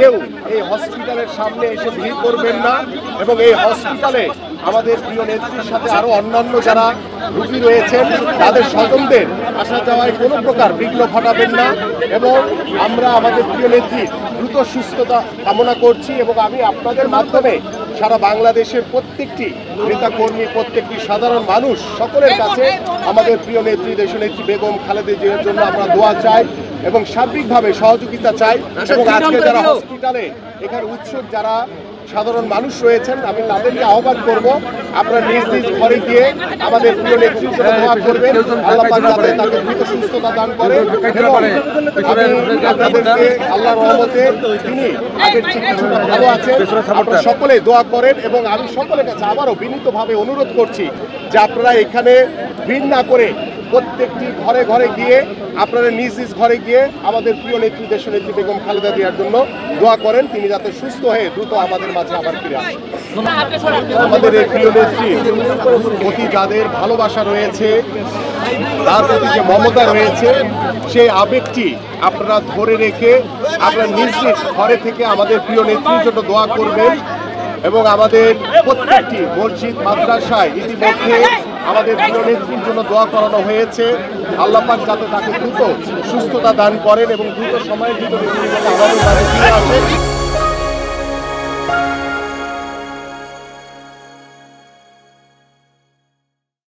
কেউ এই হসপিটালের সামনে এসে ভিড় করবেন না এবং এই হসপিটালে আমাদের প্রিয় নেত্রীর সাথে আরো অন্যান্য যারা রোগী রয়েছেন তাদের স্বজনদের আসা যাওয়ায় কোনো প্রকার বিঘ্ন ঘটাবেন না এবং আমরা আমাদের প্রিয় নেত্রীর দ্রুত সুস্থতা কামনা করছি এবং আমি আপনাদের মাধ্যমে সারা বাংলাদেশের প্রত্যেকটি নেতাকর্মী প্রত্যেকটি সাধারণ মানুষ সকলের কাছে আমাদের প্রিয় নেত্রী দেশনেত্রী বেগম খালেদা জিয়ার জন্য আমরা দোয়া চাই এবং সার্বিকভাবে সহযোগিতা চাই এবং আজকে যারা হসপিটালে এখানে উৎসুক যারা সাধারণ মানুষ রয়েছেন আমি তাদেরকে আহ্বান করব আপনারা নিজ নিজ ঘরে গিয়ে আমাদের প্রিয় নেত্রীর জন্য দোয়া করবেন আল্লাহ পাক যাতে তাকে দ্রুত সুস্থতা দান করেন এবং আমি আপনাদেরকে আল্লাহর রহমতে তিনি আগের চিকিৎসা ভালো আছেন আপনারা সকলে দোয়া করেন এবং আমি সকলের কাছে আবারও বিনীতভাবে অনুরোধ করছি যে আপনারা এখানে ভিড় না করে প্রত্যেকটি ঘরে ঘরে গিয়ে আপনারা নিজ নিজ ঘরে গিয়ে আমাদের প্রিয় নেত্রী দেশনেত্রী বেগম খালেদা জিয়ার জন্য দোয়া করেন তিনি যাতে সুস্থ হয়ে দ্রুত আমাদের মাঝে আবার ফিরে আসেন। আমাদের এই প্রিয় নেত্রীর প্রতি যাদের ভালোবাসা রয়েছে তার প্রতি যে মমতা রয়েছে সেই আবেগটি আপনারা ধরে রেখে আপনারা নিজ নিজ ঘরে থেকে আমাদের প্রিয় নেত্রীর জন্য দোয়া করবেন এবং আমাদের প্রত্যেকটি মসজিদ মাদ্রাসায় ইতিমধ্যে আমাদের প্রিয় নেত্রীর জন্য দোয়া করানো হয়েছে আল্লাহ পাক যাতে তাকে দ্রুত সুস্থতা দান করেন এবং দ্রুত সময়ের ভিতরে আমাদের বাড়ি ফিরে আসেন।